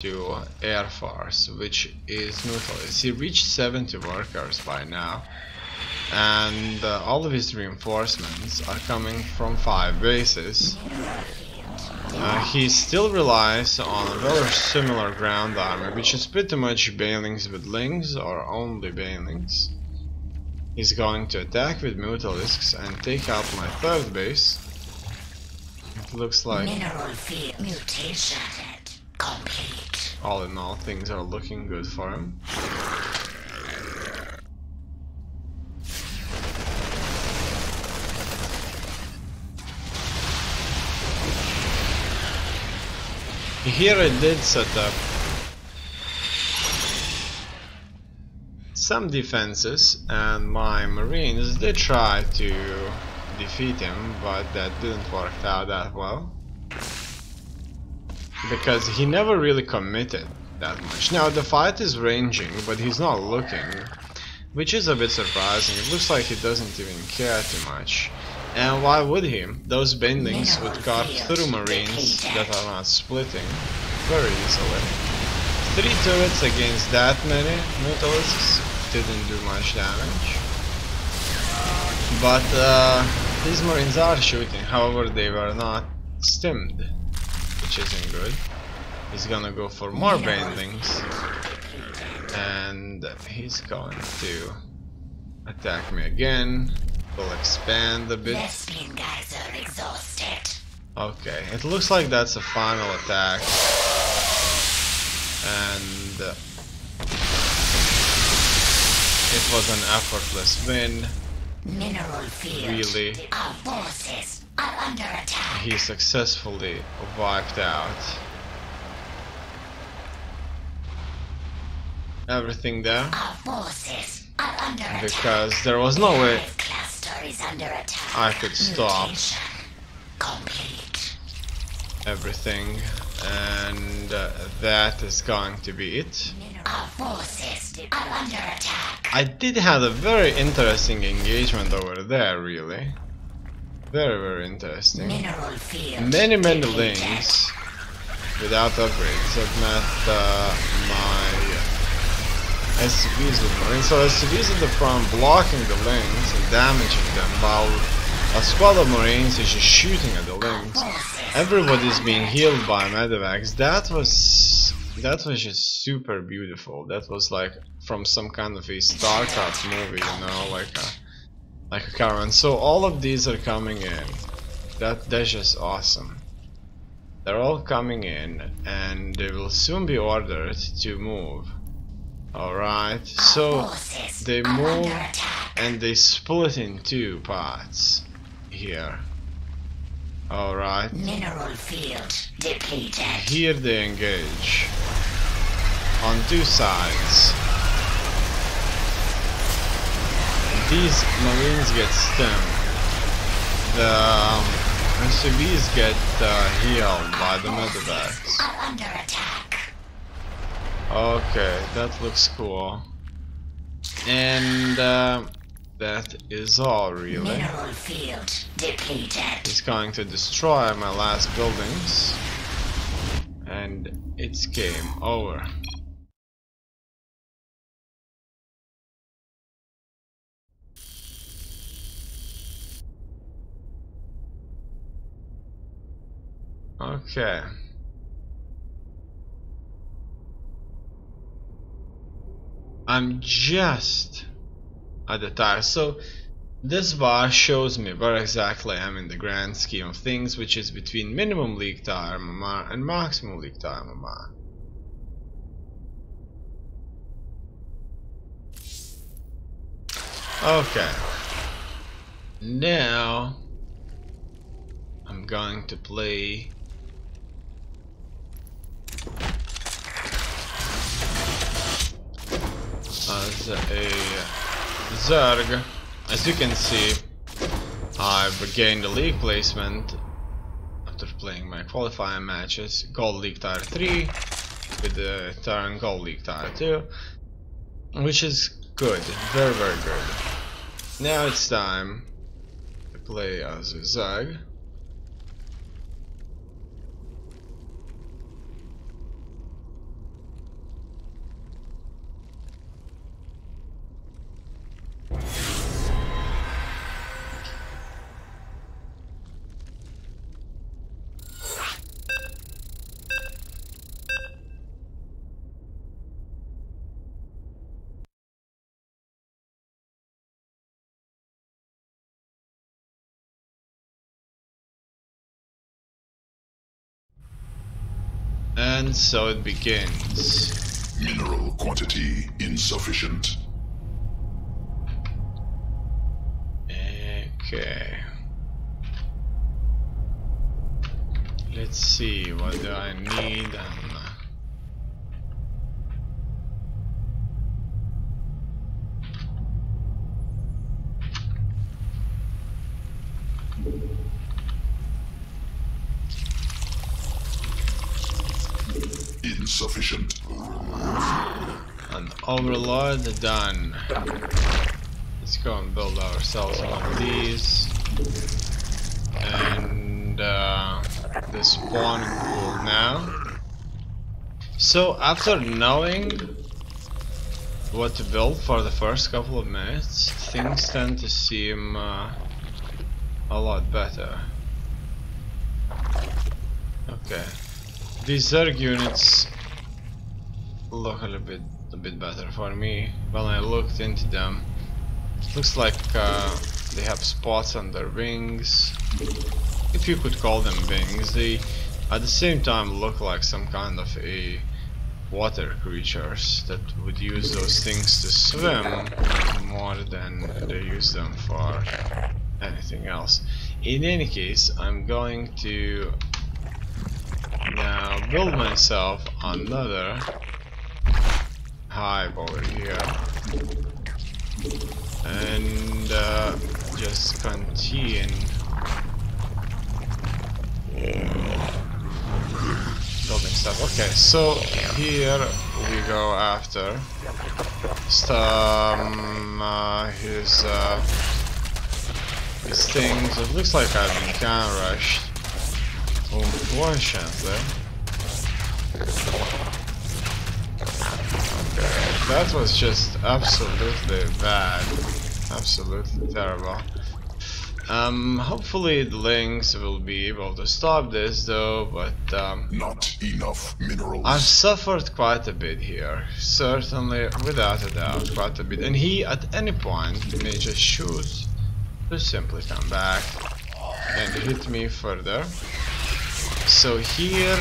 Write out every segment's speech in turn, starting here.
to Air Force, which is neutralized. He reached 70 workers by now, and all of his reinforcements are coming from 5 bases. He still relies on a very similar ground army, which is pretty much banelings with lings, or only banelings. He's going to attack with mutalisks and take out my 3rd base. It looks like mineral field mutation complete. All in all, things are looking good for him. Here I did set up some defenses, and my marines did try to defeat him, but that didn't work out that well, because he never really committed that much. Now the fight is ranging, but he's not looking, which is a bit surprising. It looks like he doesn't even care too much. And why would he? Those bendings would cut through marines that are not splitting very easily. 3 turrets against that many mutalisks didn't do much damage. But these marines are shooting, however they were not stimmed, which isn't good. He's gonna go for more bendings, and he's going to attack me again. We'll expand a bit. Lesbian guys are exhausted. Okay, it looks like that's a final attack, and it was an effortless win. Mineral field. Really, Our forces are under attack. he successfully wiped out everything there, Our forces are under attack. because there was no way Cluster is under attack. I could stop Mutation complete. everything, and that is going to be it. Our forces are under attack. I did have a very interesting engagement over there, really. Very interesting. Mineral field. Many depleted. links without upgrades. I've met my SCVs with marines. So SCVs at the front blocking the links and damaging them, while a squad of marines is just shooting at the links. Everybody's being healed by medevacs. That was just super beautiful. That was like from some kind of a Starcraft movie, you know, like a caravan. So all of these are coming in. That's just awesome. They're all coming in, and they will soon be ordered to move. Alright, so they move and they split in 2 parts here. Alright. Mineral field depleted. Here they engage on 2 sides. These marines get stemmed. The SCVs get healed by the medevacs. Are under attack. Okay, that looks cool. And that is all, really. Mineral field depleted. He's going to destroy my last buildings, and it's game over. Okay. I'm just at the tire. So this bar shows me where exactly I am in the grand scheme of things, which is between minimum league tire MMR and maximum league tire MMR. Okay. Now I'm going to play as a Zerg. As you can see, I've gained a league placement after playing my qualifying matches. Gold League Tier 3 with the Terran Gold League Tier 2, which is good, very good. Now it's time to play as a Zerg. And so it begins. Mineral quantity insufficient. Okay. Let's see, what do I need? Insufficient. An overload done. Let's go and build ourselves one of these. And the spawning pool now. So after knowing what to build for the first couple of minutes, things tend to seem a lot better. Okay. These Zerg units look a bit better for me. When I looked into them, it looks like they have spots on their wings. If you could call them wings, they at the same time look like some kind of a water creatures that would use those things to swim more than they use them for anything else. In any case, I'm going to now build myself another hive over here and just continue building stuff. Okay, so here we go after his things. It looks like I've been kind of rushed, unfortunately. Okay, that was just absolutely bad, absolutely terrible. Hopefully the links will be able to stop this though, but Not enough minerals. I've suffered quite a bit here, certainly, without a doubt, quite a bit. And he, at any point, may just shoot to simply come back and hit me further. So here,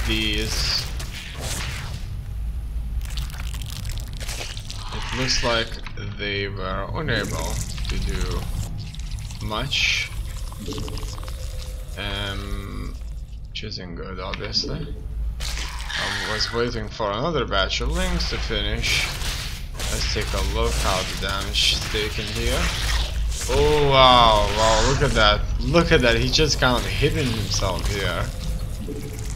these, it looks like they were unable to do much. Which isn't good, obviously. I was waiting for another batch of links to finish. Let's take a look how the damage is taken here. Oh wow, wow, look at that. Look at that, he just kind of hidden himself here.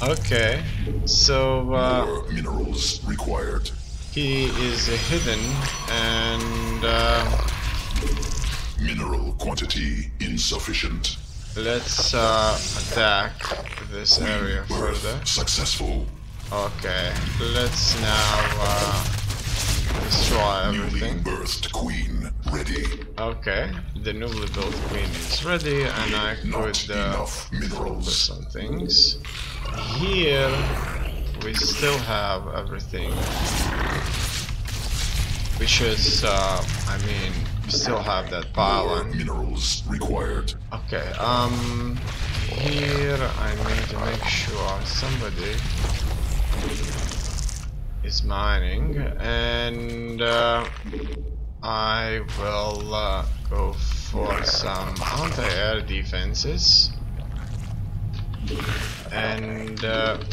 Okay, so More minerals required. he is hidden and Mineral quantity insufficient. let's attack this area Birth further. successful. Okay, let's now destroy Newly everything. birthed queen ready. Okay, the newly built queen is ready, and I Not could enough focus minerals. on things. Here we still have everything, which is, I mean, we still have that pile More on. minerals required. Okay, here I need to make sure somebody is mining, and I will go for some anti-air defenses, and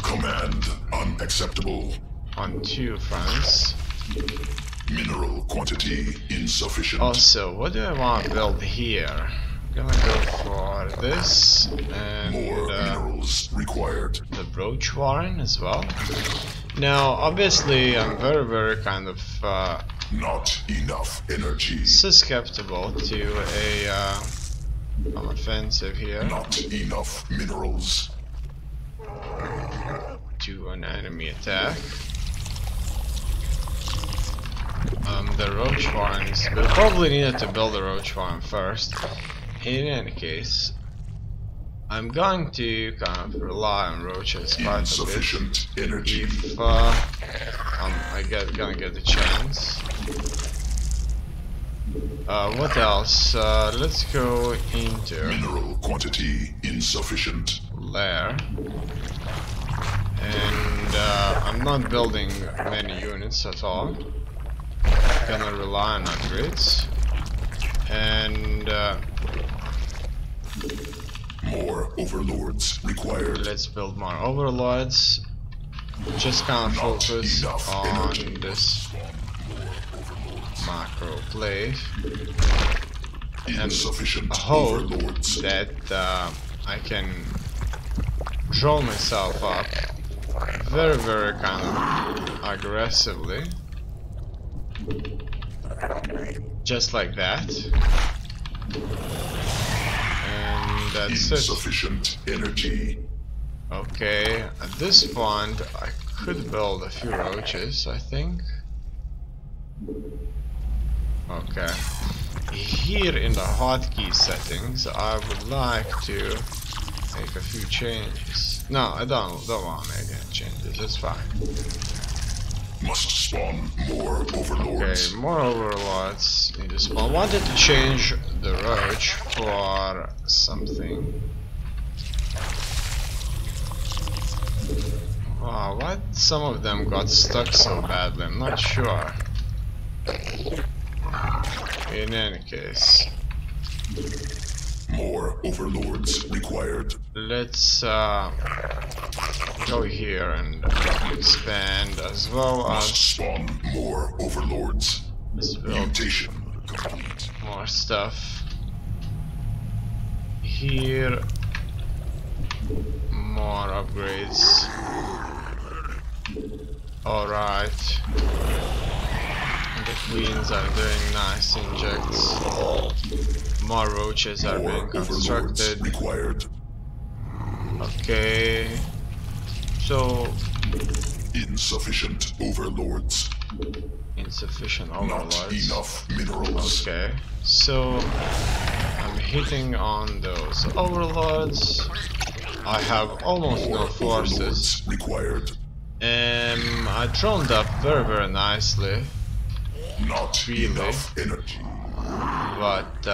Command unacceptable. on two fronts. Mineral quantity insufficient. Also, what do I want to build here? I'm gonna go for this and More minerals required. the brooch warren as well. Now, obviously, I'm very kind of Not enough energy. susceptible to an offensive here, Not enough minerals. to an enemy attack. The roach warrens, we'll probably need to build a roach warren first. In any case, I'm going to kind of rely on roaches quite a bit. Insufficient energy. If gonna get the chance. What else? Let's go into Mineral quantity insufficient. lair. And I'm not building many units at all. Gonna rely on upgrades. And More overlords required. let's build more overlords. Just kind of focus on this macro play. Insufficient I hope overlords. that I can draw myself up very, very kind of aggressively. Just like that. And that's it. Insufficient energy. Okay, at this point I could build a few roaches, I think. Okay. Here in the hotkey settings I would like to make a few changes. No, I don't want to make any changes, it's fine. Must spawn more overlords. Okay, more overlords need to spawn. I wanted to change the roach for something. Wow, why some of them got stuck so badly? I'm not sure. In any case, More overlords required. let's go here and expand as well Must as spawn more overlords. let's build Mutation complete. more stuff. Here, more upgrades. Alright. The queens are doing nice injects. More roaches are being More overlords constructed. required. Okay. So, Insufficient overlords. insufficient Not overlords. enough minerals. Okay. So, I'm hitting on those overlords. I have almost no More forces. overlords required. I droned up very, very nicely. Not Really? enough energy. But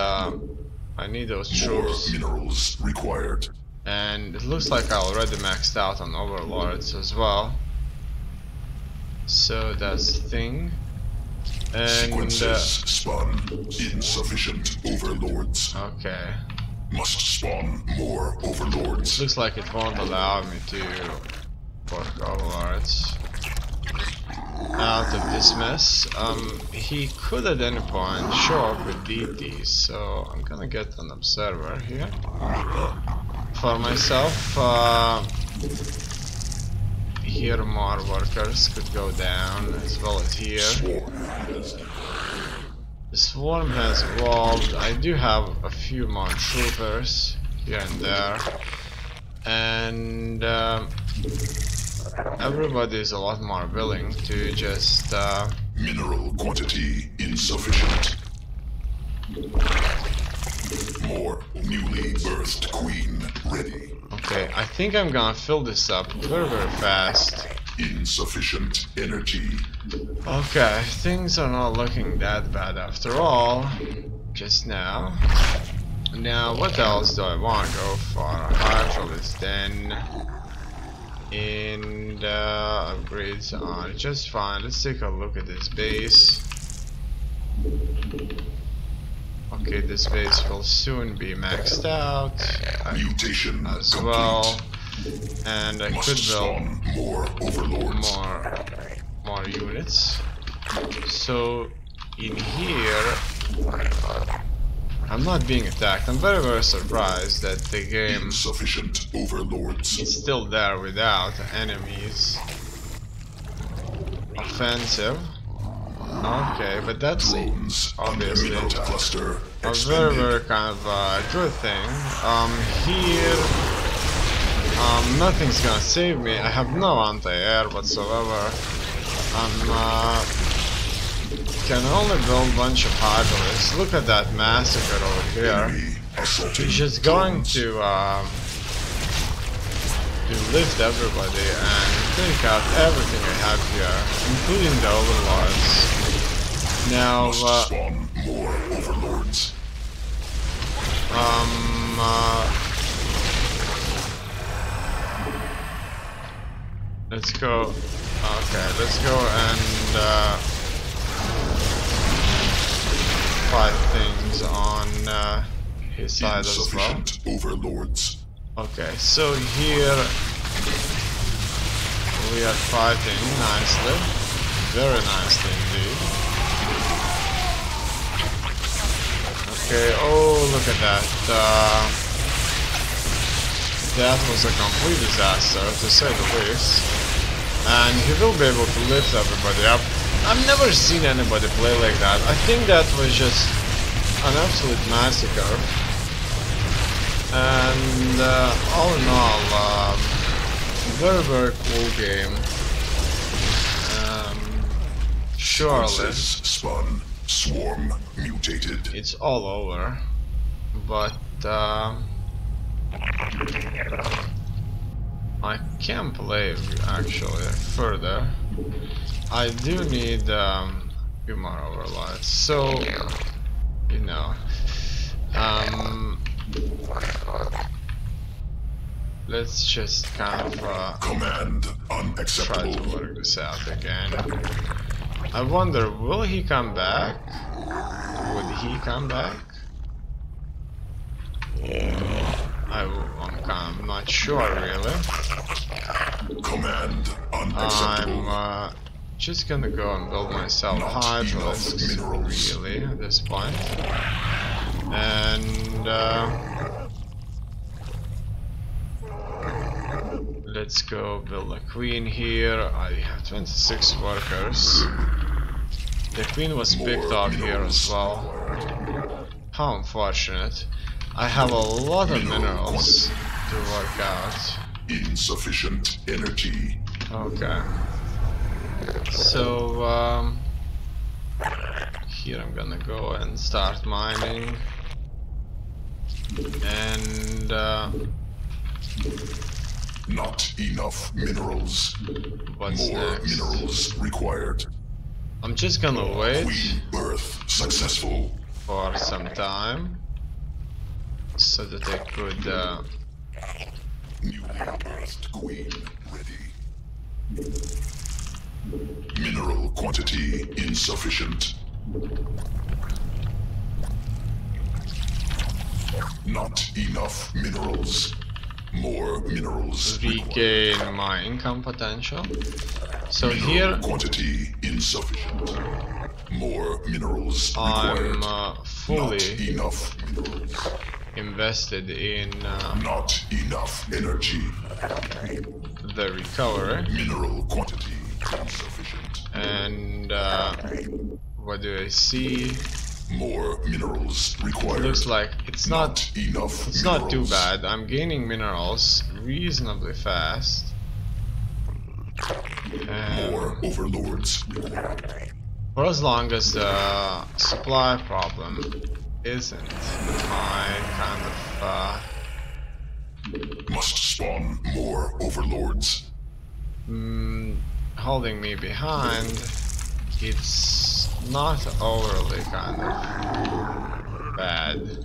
I need those More troops, minerals required. and it looks like I already maxed out on overlords as well. So that's the thing. And Sequences spawn. Insufficient overlords. okay, Must spawn more overlords. looks like it won't allow me to work overlords out of this mess. He could at any point show up with DTs, so I'm gonna get an observer here for myself. Here more workers could go down as well as here. The swarm has evolved. I do have a few more troopers here and there, and everybody is a lot more willing to just Mineral quantity insufficient. More newly birthed queen ready. okay, I think I'm gonna fill this up very, very fast. Insufficient energy. Okay, things are not looking that bad after all, just now. Now, what else do I want to go for? Hydraulics then. And upgrades are just fine. Let's take a look at this base. Okay, this base will soon be maxed out Mutation as complete. well, and I Must could build spawn more overlords. more units. So in here, I'm not being attacked. I'm very, very surprised that the game Insufficient overlords. is still there without enemies. Offensive. Okay, but that's Drones obviously under data cluster a very, expanded. very kind of good thing. Here, nothing's gonna save me. I have no anti-air whatsoever. Can only build a bunch of hydraulics. Look at that massacre over here. Enemy assaulting He's just going drones. to lift everybody and take out everything I have here, including the overlords. Now, Must spawn more overlords. Let's go. Okay, let's go and fight things on his side as well. Insufficient overlords. Okay, so here we are fighting nicely, very nicely indeed. Okay, oh look at that. That was a complete disaster, to say the least. And he will be able to lift everybody up. I've never seen anybody play like that. I think that was just an absolute massacre. And all in all, very, very cool game. Surely Forces spun. Swarm mutated. it's all over, but I can play actually further. I do need a few more overlights, so you know, let's just kind of Command try unacceptable. to work this out again. I wonder, will he come back? Would he come back? I'm kind of not sure really. Command unacceptable. I'm just gonna go and build myself Not hydralisks enough minerals. really at this point. And let's go build a queen here. I have 26 workers. The queen was picked up here as well. How unfortunate. I have a lot of minerals to work out. Insufficient energy. Okay. So here I'm gonna go and start mining. And Not enough minerals. what's More next? minerals required. I'm just gonna wait Queen birth successful. for some time so that I could Newly birthed queen ready. Mineral quantity insufficient. Not enough minerals. More minerals required. regain my income potential. So Mineral here quantity insufficient. More minerals required. I'm fully Not enough minerals. invested in Not enough energy. the recovery. Mineral quantity insufficient. And what do I see? More minerals required. Looks like it's not enough. it's not too bad. I'm gaining minerals reasonably fast. And More overlords. for as long as the supply problem isn't my kind of Must spawn more overlords. holding me behind, it's not overly kind of bad.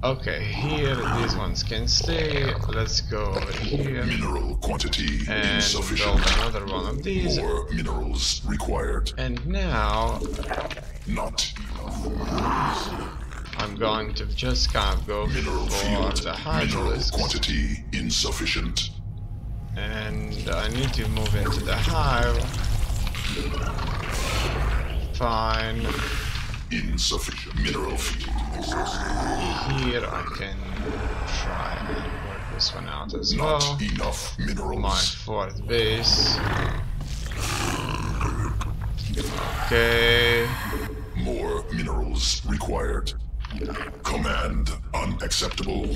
Okay, here these ones can stay. Let's go over here Mineral quantity and insufficient. build another one of these. More minerals required. And now Not enough. I'm going to just kind of go Mineral for field. the Mineral hydralisks. quantity insufficient. And I need to move into the hive. Fine. Insufficient mineral field. Here I can try and work this one out as well. Not enough My minerals. fourth base. Okay. More minerals required. Command unacceptable.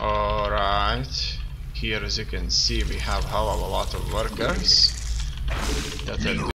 Alright. Here as you can see we have a hell of a lot of workers that are